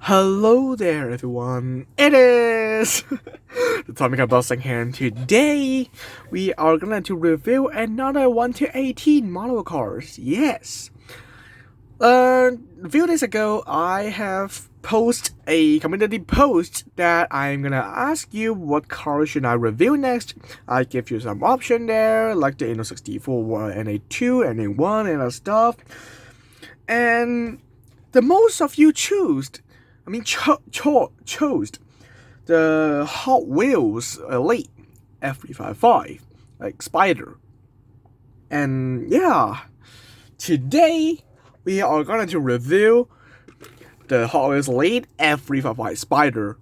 Hello there, everyone. It is the Atomic Bossing here, and today we are going to review another 1 to 18 model cars. Yes. A few days ago, I have posted a community post that I'm gonna ask you what car should I review next. I give you some option there, like the Inno 64, NA2, NA1, and other stuff. And the most of you chose the Hot Wheels Elite F355, like Spider. And yeah, today we are going to review the Hot Wheels Elite F355 Spider.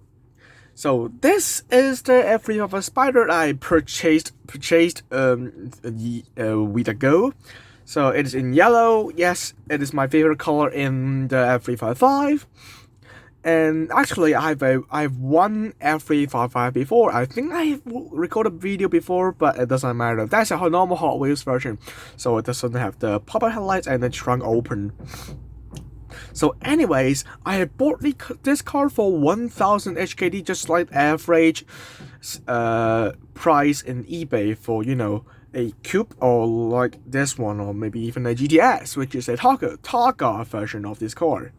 So this is the F355 Spider I purchased a week ago. So it is in yellow. Yes, it is my favorite color in the F355. And actually, I've won F355 before. I think I have recorded a video before, but it doesn't matter. That's a normal Hot Wheels version, so it doesn't have the pop-up headlights and the trunk open. So anyways, I have bought this car for 1000 HKD, just like average price in eBay for, a coupe, or like this one, or maybe even a GTS, which is a Targa version of this car.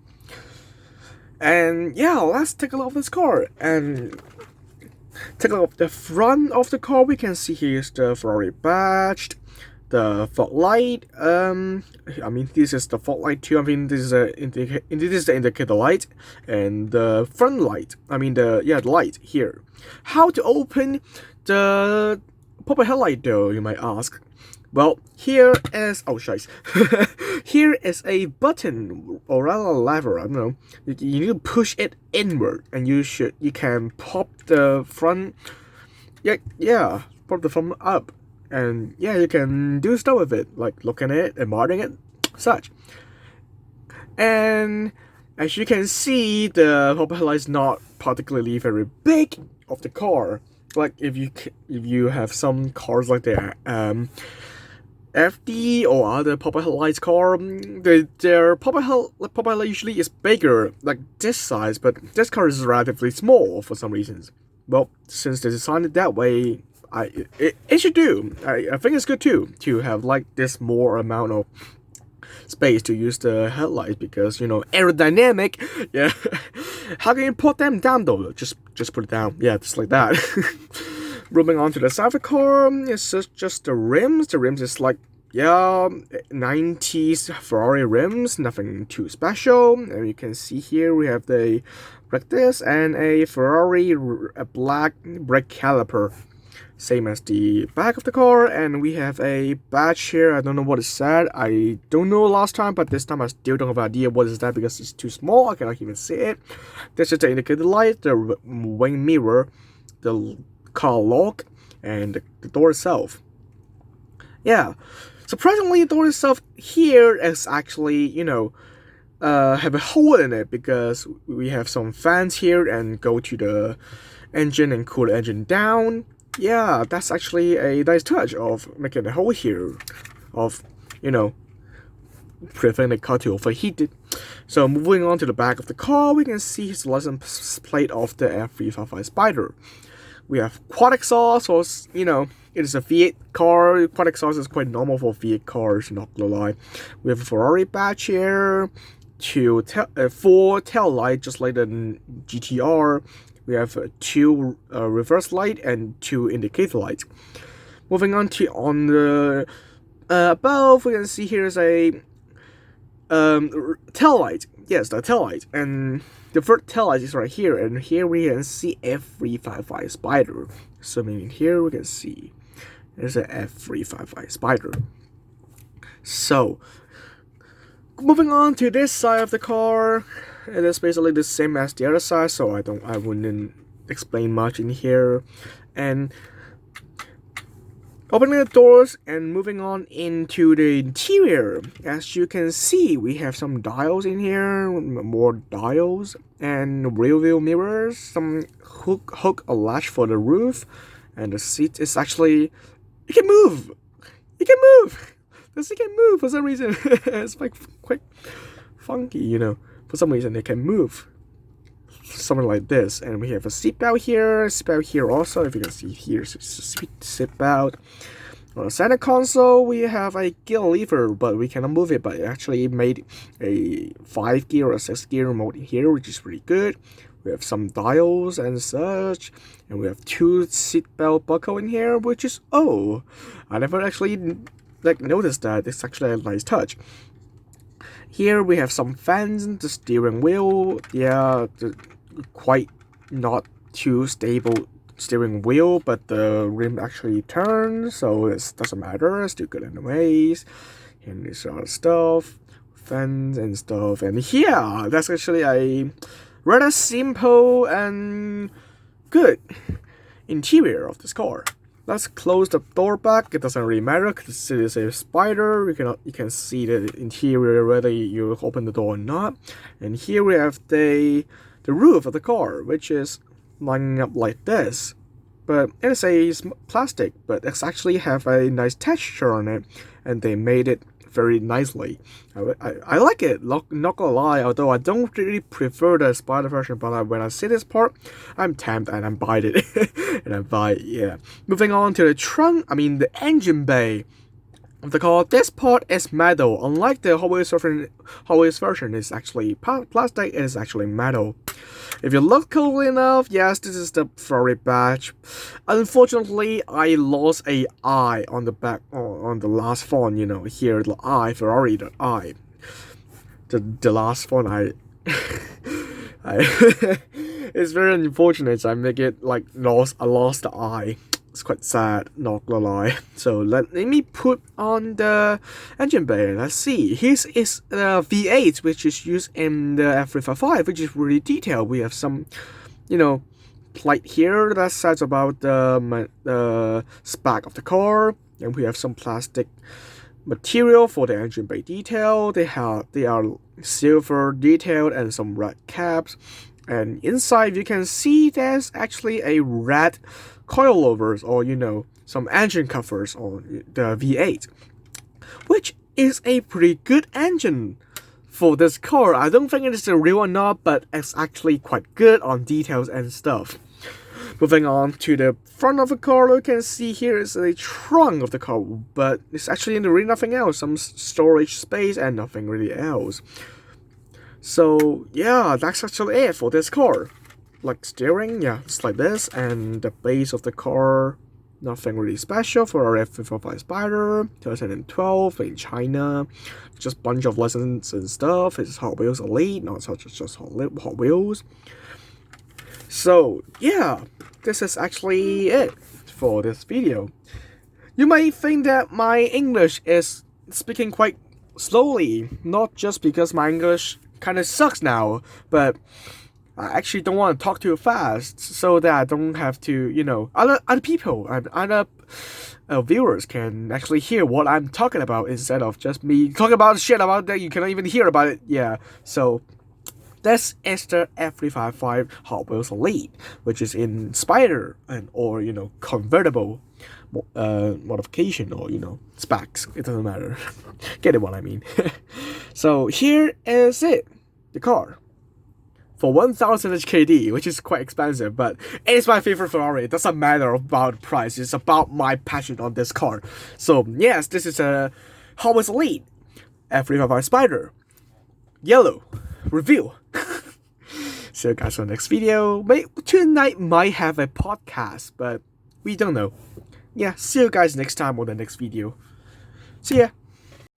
And yeah, let's take a look at this car and take a look at the front of the car. We can see here's the Ferrari badge, the fog light. This is the fog light too. This is the indicator light, and the front light. The light here. How to open the pop-up headlight though, you might ask. Well, here is here is a button or a lever. I don't know. You need to push it inward, and you can pop the front. Pop the front up, and yeah, you can do stuff with it, like looking at it, admiring it, such. And as you can see, the pop-up headlight is not particularly very big of the car. Like if you have some cars like that, FD or other pop-up headlights car, their pop-up headlight usually is bigger, like this size, but this car is relatively small for some reasons. Well, since they designed it that way, it should do. I think it's good too to have like this more amount of space to use the headlights, because aerodynamic. Yeah. How can you put them down though? Just put it down. Yeah, just like that. Moving on to the side of the car, it's just the rims. The rims is like, 90s Ferrari rims, nothing too special. And you can see here we have the brake disc and a Ferrari black brake caliper, same as the back of the car. And we have a badge here. I don't know what it said. I don't know last time, but this time I still don't have an idea what is that, because it's too small. I cannot even see it. This is the indicator light, the wing mirror, the car lock, and the door itself. Yeah, surprisingly, the door itself here is actually have a hole in it, because we have some fans here and go to the engine and cool the engine down. Yeah, that's actually a nice touch of making a hole here, of preventing the car to overheat. So moving on to the back of the car, we can see his license plate of the F355 Spider. We have quad exhaust, so it is a Fiat car. Quad exhaust is quite normal for Fiat cars, not gonna lie. We have a Ferrari badge here, four tail lights, just like the GTR. We have two reverse light and two indicator lights. Moving on the above, we can see here is a tail light. Yes, the tail light, and the first tail light is right here, and here we can see F355 Spider. So meaning here we can see there's a F355 Spider. So moving on to this side of the car, it is basically the same as the other side, so I wouldn't explain much in here. And opening the doors and moving on into the interior, as you can see, we have some dials in here, more dials, and rear view mirrors, some hook or latch for the roof, and the seat is actually, it can move. The seat can move for some reason. It's like quite funky, for some reason it can move. something like this, and we have a seatbelt here also. If you can see here, it's a seatbelt. On the center console, we have a gear lever, but we cannot move it. But it actually made a 5-gear or 6-gear mode in here, which is really good. We have some dials and such, and we have 2 seatbelt buckle in here, which is I never actually noticed that. It's actually a nice touch. Here we have some fans, the steering wheel, quite not too stable steering wheel, but the rim actually turns, so it doesn't matter, it's still good anyways. And this other stuff, fans and stuff, and yeah, that's actually a rather simple and good interior of this car. Let's close the door back. It doesn't really matter because it is a Spider. You can see the interior whether you open the door or not. And here we have the roof of the car, which is lining up like this. But it's a plastic, but it's actually have a nice texture on it, and they made it very nicely. I like it, not gonna lie, although I don't really prefer the Spider version, but when I see this part, I'm tempted and I buy it. And I buy it, yeah. Moving on to the trunk, the engine bay of the car. This part is metal, unlike the Hotwheels version is actually plastic, it is actually metal. If you look closely enough, yes, this is the Ferrari badge. Unfortunately, I lost a I on the back, on the last font, here, the I, Ferrari, the I. The last font, I it's very unfortunate, I make it I lost the I. It's quite sad, not gonna lie. So let me put on the engine bay. Let's see. Here is the V8, which is used in the F355, which is really detailed. We have some, plate here that says about the spec of the car, and we have some plastic material for the engine bay detail. They are silver detailed and some red caps. And inside you can see there's actually a red coilovers or some engine covers on the V8, which is a pretty good engine for this car. I don't think it is the real or not, but it's actually quite good on details and stuff. Moving on to the front of the car, you can see here is a trunk of the car, but it's actually really nothing else, some storage space and nothing really else. So yeah, that's actually it for this car. Like steering, yeah, it's like this, and the base of the car, nothing really special for our F355 Spider, 2012 in China, just bunch of lessons and stuff. It's Hot Wheels Elite, not such as just Hot Wheels. So yeah, this is actually it for this video. You might think that my English is speaking quite slowly, not just because my English kind of sucks now, but I actually don't want to talk too fast so that I don't have to, other people and other viewers can actually hear what I'm talking about instead of just me talking about shit about that you cannot even hear about it. Yeah, so this is the F355 Hot Wheels Elite, which is in Spider or convertible modification or specs. It doesn't matter. Get it what I mean. So here is it, the car. For 1000 HKD, which is quite expensive, but it's my favorite Ferrari. It doesn't matter about price. It's about my passion on this car. So yes, this is a Hot Wheels Elite F355 Spider Yellow review. See you guys on the next video. Tonight might have a podcast, but we don't know. Yeah, see you guys next time on the next video. See ya.